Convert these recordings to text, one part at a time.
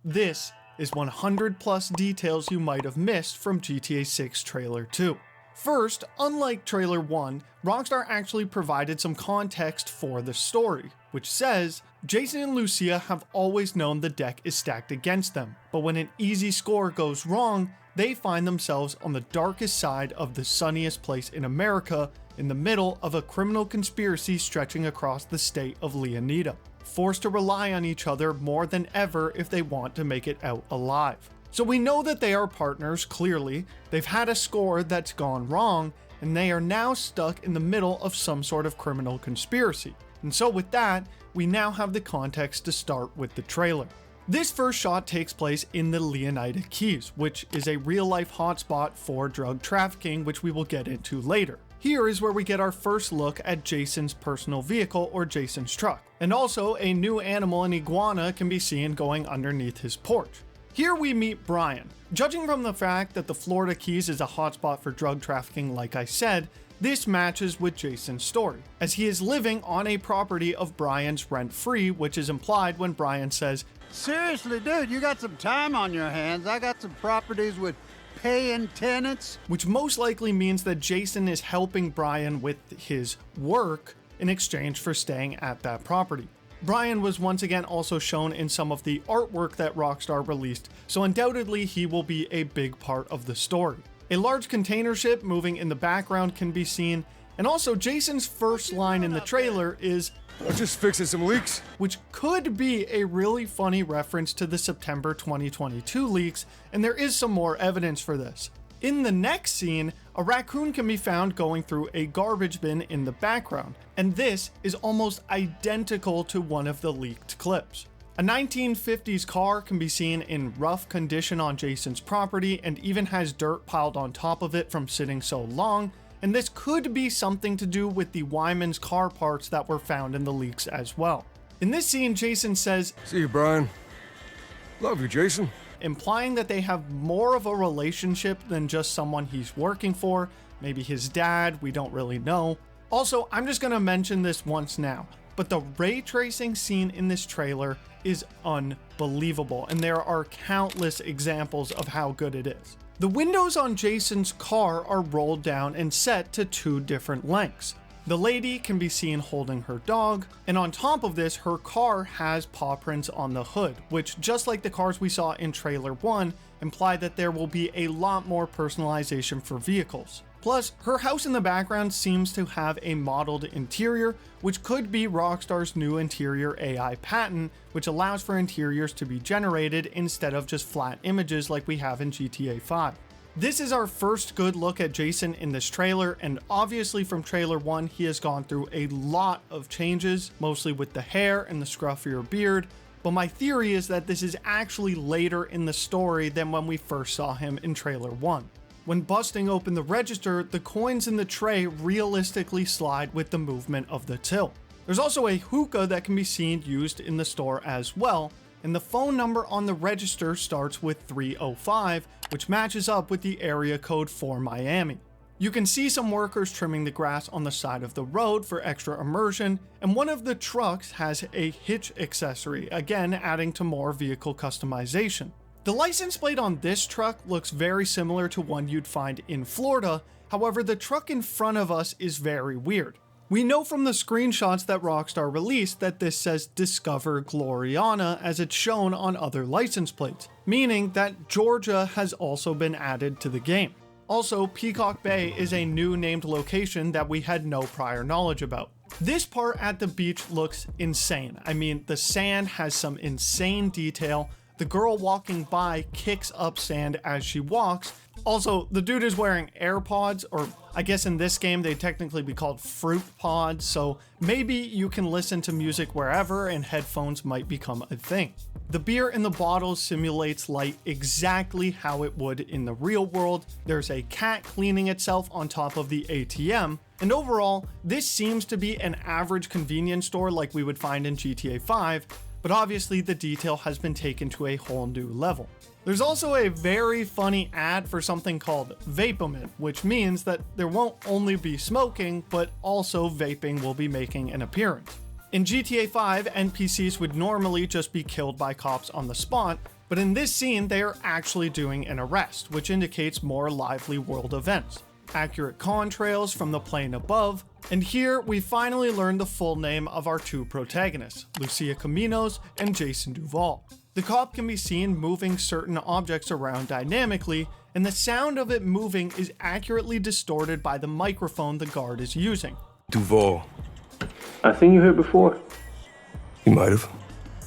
this is 100 plus details you might have missed from GTA 6 Trailer 2. First, unlike Trailer 1, Rockstar actually provided some context for the story, which says, Jason and Lucia have always known the deck is stacked against them, but when an easy score goes wrong, they find themselves on the darkest side of the sunniest place in America, in the middle of a criminal conspiracy stretching across the state of Leonida, forced to rely on each other more than ever if they want to make it out alive. So we know that they are partners, clearly, they've had a score that's gone wrong, and they are now stuck in the middle of some sort of criminal conspiracy. And so with that, we now have the context to start with the trailer. This first shot takes place in the Leonida Keys, which is a real-life hotspot for drug trafficking, which we will get into later. Here is where we get our first look at Jason's personal vehicle, or Jason's truck. And also, a new animal, an iguana, can be seen going underneath his porch. Here we meet Brian. Judging from the fact that the Florida Keys is a hotspot for drug trafficking, like I said, this matches with Jason's story, as he is living on a property of Brian's rent-free, which is implied when Brian says, "Seriously, dude, you got some time on your hands. I got some properties with paying tenants." Which most likely means that Jason is helping Brian with his work in exchange for staying at that property. Brian was once again also shown in some of the artwork that Rockstar released, so undoubtedly he will be a big part of the story. A large container ship moving in the background can be seen, and also Jason's first line in the trailer is, "I'm just fixing some leaks," which could be a really funny reference to the September 2022 leaks, and there is some more evidence for this. In the next scene, a raccoon can be found going through a garbage bin in the background, and this is almost identical to one of the leaked clips. A 1950s car can be seen in rough condition on Jason's property and even has dirt piled on top of it from sitting so long, and this could be something to do with the Wyman's car parts that were found in the leaks as well. In this scene, Jason says, "See you, Brian. Love you, Jason," implying that they have more of a relationship than just someone he's working for, maybe his dad, we don't really know. Also, I'm just gonna mention this once now, but the ray tracing scene in this trailer is unbelievable, and there are countless examples of how good it is. The windows on Jason's car are rolled down and set to 2 different lengths. The lady can be seen holding her dog, and on top of this, her car has paw prints on the hood, which, just like the cars we saw in Trailer 1, imply that there will be a lot more personalization for vehicles. Plus, her house in the background seems to have a modeled interior, which could be Rockstar's new interior AI patent, which allows for interiors to be generated instead of just flat images like we have in GTA 5. This is our first good look at Jason in this trailer, and obviously from Trailer 1 he has gone through a lot of changes, mostly with the hair and the scruffier beard, but my theory is that this is actually later in the story than when we first saw him in Trailer 1. When busting open the register, the coins in the tray realistically slide with the movement of the till. There's also a hookah that can be seen used in the store as well, and the phone number on the register starts with 305, which matches up with the area code for Miami. You can see some workers trimming the grass on the side of the road for extra immersion, and one of the trucks has a hitch accessory, again adding to more vehicle customization. The license plate on this truck looks very similar to one you'd find in Florida, however the truck in front of us is very weird. We know from the screenshots that Rockstar released that this says Discover Gloriana as it's shown on other license plates, meaning that Georgia has also been added to the game. Also, Peacock Bay is a new named location that we had no prior knowledge about. This part at the beach looks insane. I mean, the sand has some insane detail. The girl walking by kicks up sand as she walks. Also, the dude is wearing AirPods, or I guess in this game they'd technically be called fruit pods, so maybe you can listen to music wherever and headphones might become a thing. The beer in the bottle simulates light exactly how it would in the real world. There's a cat cleaning itself on top of the ATM, and overall, this seems to be an average convenience store like we would find in GTA 5, but obviously the detail has been taken to a whole new level. There's also a very funny ad for something called Vapomint, which means that there won't only be smoking, but also vaping will be making an appearance. In GTA 5, NPCs would normally just be killed by cops on the spot, But in this scene, they are actually doing an arrest, which indicates more lively world events. Accurate contrails from the plane above, and here we finally learn the full name of our two protagonists, Lucia Caminos and Jason Duval. The cop can be seen moving certain objects around dynamically, and the sound of it moving is accurately distorted by the microphone the guard is using. Duval. I seen you here before. You might have.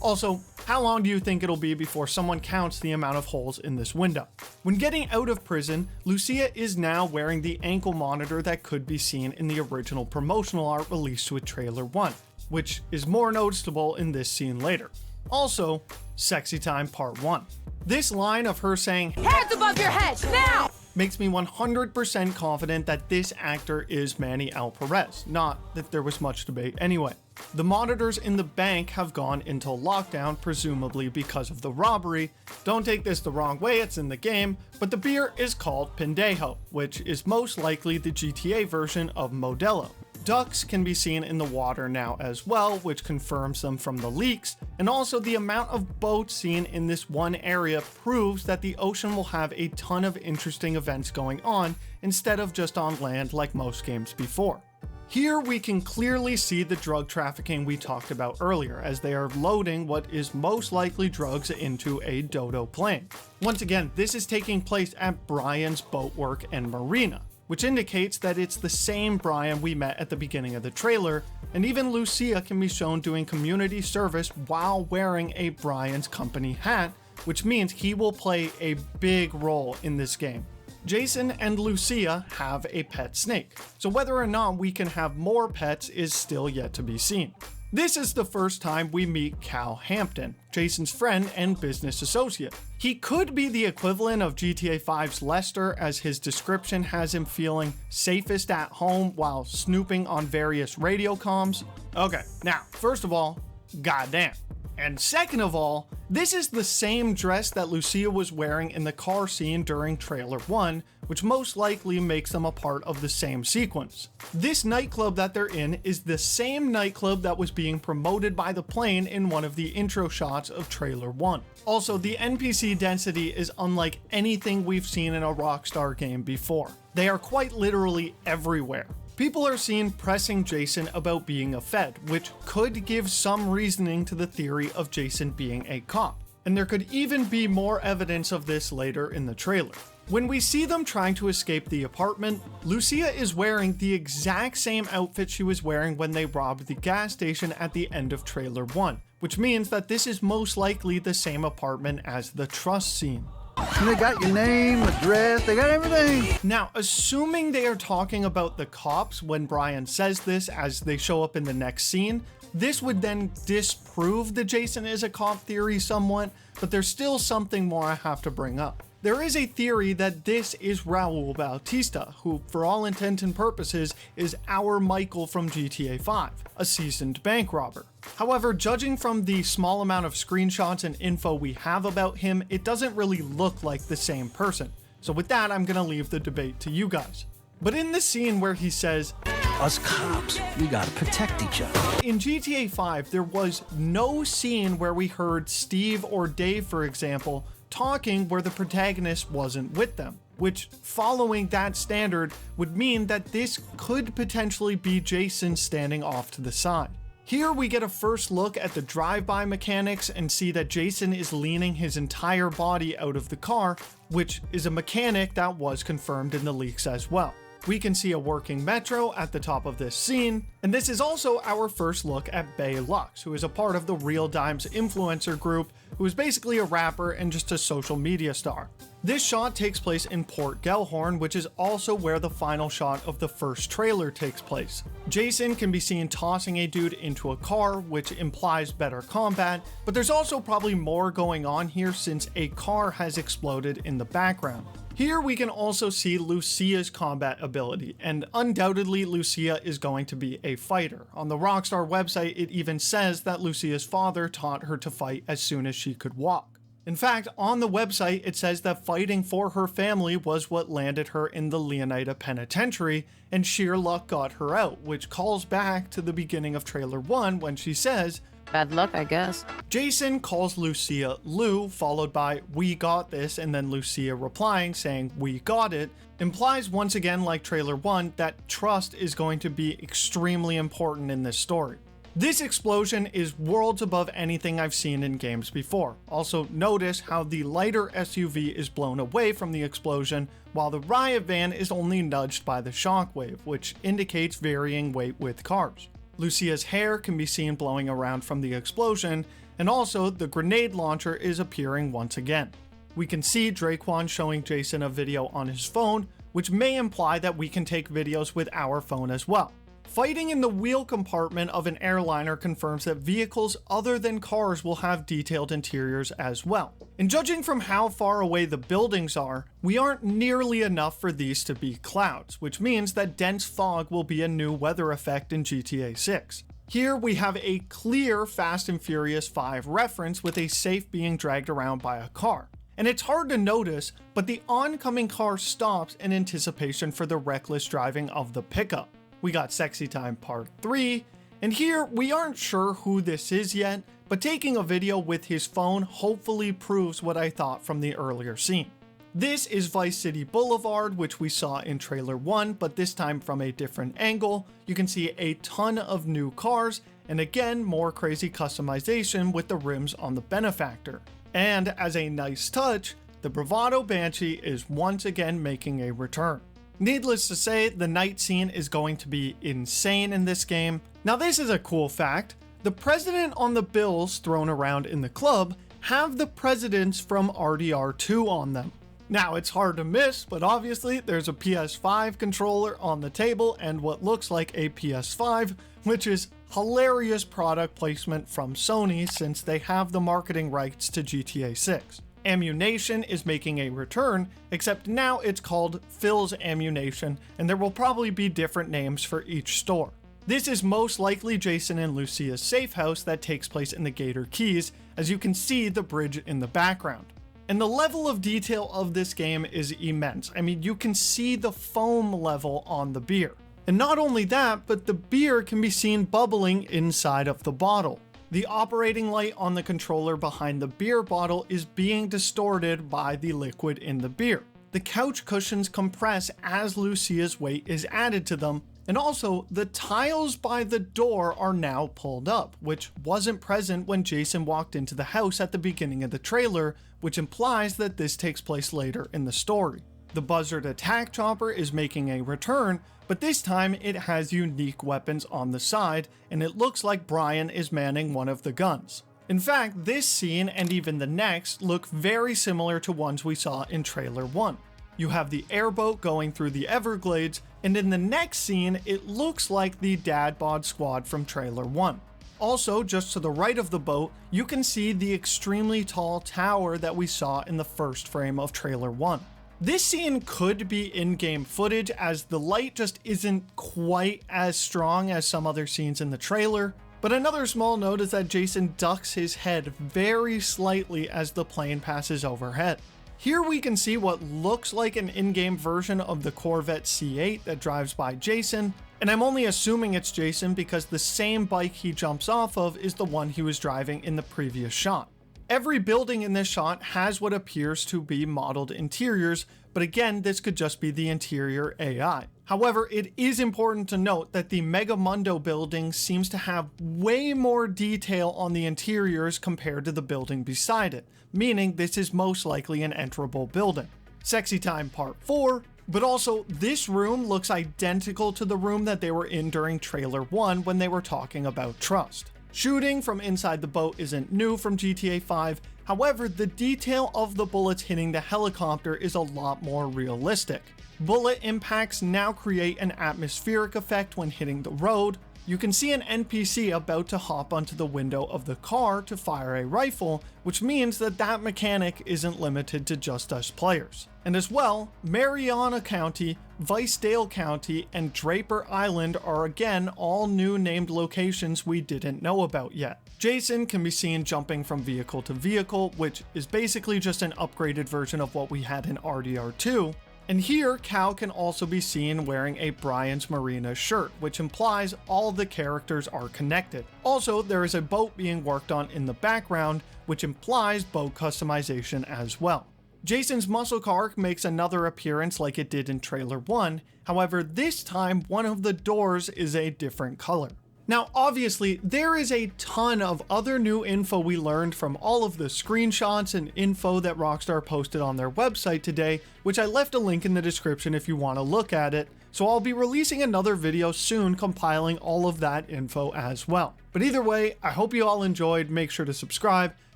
Also, how long do you think it'll be before someone counts the amount of holes in this window? When getting out of prison, Lucia is now wearing the ankle monitor that could be seen in the original promotional art released with Trailer 1, which is more noticeable in this scene later. Also, Sexy Time Part 1. This line of her saying, "Hands above your head, now!" makes me 100% confident that this actor is Manny L. Perez, not that there was much debate anyway. The monitors in the bank have gone into lockdown, presumably because of the robbery. Don't take this the wrong way, it's in the game, but the beer is called Pendejo, which is most likely the GTA version of Modelo. Ducks can be seen in the water now as well, which confirms them from the leaks, and also the amount of boats seen in this one area proves that the ocean will have a ton of interesting events going on instead of just on land like most games before. Here we can clearly see the drug trafficking we talked about earlier, as they are loading what is most likely drugs into a Dodo plane. Once again, this is taking place at Brian's boatwork and marina, which indicates that it's the same Brian we met at the beginning of the trailer, and even Lucia can be shown doing community service while wearing a Brian's company hat, which means he will play a big role in this game. Jason and Lucia have a pet snake, so whether or not we can have more pets is still yet to be seen. This is the first time we meet Cal Hampton, Jason's friend and business associate. He could be the equivalent of GTA 5's Lester, as his description has him feeling safest at home while snooping on various radio comms. Okay, now, first of all, goddamn. And second of all, this is the same dress that Lucia was wearing in the car scene during Trailer 1, which most likely makes them a part of the same sequence. This nightclub that they're in is the same nightclub that was being promoted by the plane in one of the intro shots of Trailer 1. Also, the NPC density is unlike anything we've seen in a Rockstar game before. They are quite literally everywhere. People are seen pressing Jason about being a Fed, which could give some reasoning to the theory of Jason being a cop. And there could even be more evidence of this later in the trailer. When we see them trying to escape the apartment, Lucia is wearing the exact same outfit she was wearing when they robbed the gas station at the end of Trailer 1, which means that this is most likely the same apartment as the trust scene. And they got your name, address, they got everything. Now, assuming they are talking about the cops when Brian says this as they show up in the next scene, this would then disprove the Jason is a cop theory somewhat, but there's still something more I have to bring up. There is a theory that this is Raul Bautista, who, for all intents and purposes, is our Michael from GTA 5, a seasoned bank robber. However, judging from the small amount of screenshots and info we have about him, it doesn't really look like the same person. So with that, I'm gonna leave the debate to you guys. But in the scene where he says, "Us cops, we gotta protect each other." In GTA 5, there was no scene where we heard Steve or Dave, for example, talking where the protagonist wasn't with them, which, following that standard, would mean that this could potentially be Jason standing off to the side. Here we get a first look at the drive-by mechanics and see that Jason is leaning his entire body out of the car, which is a mechanic that was confirmed in the leaks as well. We can see a working metro at the top of this scene, and this is also our first look at Bay Lux, who is a part of the Real Dimes influencer group, who is basically a rapper and just a social media star. This shot takes place in Port Gellhorn, which is also where the final shot of the first trailer takes place. Jason can be seen tossing a dude into a car, which implies better combat, but there's also probably more going on here since a car has exploded in the background. Here we can also see Lucia's combat ability, and undoubtedly Lucia is going to be a fighter. On the Rockstar website, it even says that Lucia's father taught her to fight as soon as she could walk. In fact, on the website, it says that fighting for her family was what landed her in the Leonida Penitentiary, and sheer luck got her out, which calls back to the beginning of Trailer 1 when she says, Bad luck, I guess. Jason calls Lucia Lou, followed by "we got this," and then Lucia replying saying "we got it," implies once again, like trailer 1, that trust is going to be extremely important in this story. This explosion is worlds above anything I've seen in games before. Also notice how the lighter SUV is blown away from the explosion, while the riot van is only nudged by the shockwave, which indicates varying weight with cars. Lucia's hair can be seen blowing around from the explosion, and also the grenade launcher is appearing once again. We can see Draquan showing Jason a video on his phone, which may imply that we can take videos with our phone as well. Fighting in the wheel compartment of an airliner confirms that vehicles other than cars will have detailed interiors as well. And judging from how far away the buildings are, we aren't nearly enough for these to be clouds, which means that dense fog will be a new weather effect in GTA 6. Here we have a clear Fast and Furious 5 reference with a safe being dragged around by a car. And it's hard to notice, but the oncoming car stops in anticipation for the reckless driving of the pickup. We got Sexy Time Part 3, and here we aren't sure who this is yet, but taking a video with his phone hopefully proves what I thought from the earlier scene. This is Vice City Boulevard, which we saw in trailer 1, but this time from a different angle. You can see a ton of new cars, and again, more crazy customization with the rims on the Benefactor. And as a nice touch, the Bravado Banshee is once again making a return. Needless to say, the night scene is going to be insane in this game. Now this is a cool fact. The president on the bills thrown around in the club have the presidents from RDR2 on them. Now it's hard to miss, but obviously there's a PS5 controller on the table and what looks like a PS5, which is hilarious product placement from Sony since they have the marketing rights to GTA 6. Ammunition is making a return, except now it's called Phil's Ammunition, and there will probably be different names for each store. This is most likely Jason and Lucia's Safehouse that takes place in the Gator Keys, as you can see the bridge in the background. And the level of detail of this game is immense. I mean, you can see the foam level on the beer. And not only that, but the beer can be seen bubbling inside of the bottle. The operating light on the controller behind the beer bottle is being distorted by the liquid in the beer. The couch cushions compress as Lucia's weight is added to them, and also the tiles by the door are now pulled up, which wasn't present when Jason walked into the house at the beginning of the trailer, which implies that this takes place later in the story. The Buzzard attack chopper is making a return, but this time it has unique weapons on the side, and it looks like Brian is manning one of the guns. In fact, this scene and even the next look very similar to ones we saw in trailer 1. You have the airboat going through the Everglades, and in the next scene it looks like the Dad Bod squad from trailer 1. Also, just to the right of the boat, you can see the extremely tall tower that we saw in the first frame of trailer 1. This scene could be in-game footage as the light just isn't quite as strong as some other scenes in the trailer, but another small note is that Jason ducks his head very slightly as the plane passes overhead. Here we can see what looks like an in-game version of the Corvette C8 that drives by Jason, and I'm only assuming it's Jason because the same bike he jumps off of is the one he was driving in the previous shot. Every building in this shot has what appears to be modeled interiors, but again, this could just be the interior AI. However, it is important to note that the Megamundo building seems to have way more detail on the interiors compared to the building beside it, meaning this is most likely an enterable building. Sexy Time Part 4, but also this room looks identical to the room that they were in during trailer 1 when they were talking about trust. Shooting from inside the boat isn't new from GTA 5, however, the detail of the bullets hitting the helicopter is a lot more realistic. Bullet impacts now create an atmospheric effect when hitting the road. You can see an NPC about to hop onto the window of the car to fire a rifle, which means that that mechanic isn't limited to just us players. And as well, Mariana County, Vicedale County, and Draper Island are again all new named locations we didn't know about yet. Jason can be seen jumping from vehicle to vehicle, which is basically just an upgraded version of what we had in RDR2. And here, Cal can also be seen wearing a Brian's Marina shirt, which implies all the characters are connected. Also, there is a boat being worked on in the background, which implies boat customization as well. Jason's muscle car makes another appearance like it did in trailer 1, however this time one of the doors is a different color. Now obviously there is a ton of other new info we learned from all of the screenshots and info that Rockstar posted on their website today, which I left a link in the description if you want to look at it, so I'll be releasing another video soon compiling all of that info as well. But either way, I hope you all enjoyed, make sure to subscribe,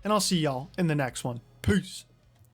and I'll see y'all in the next one. Peace!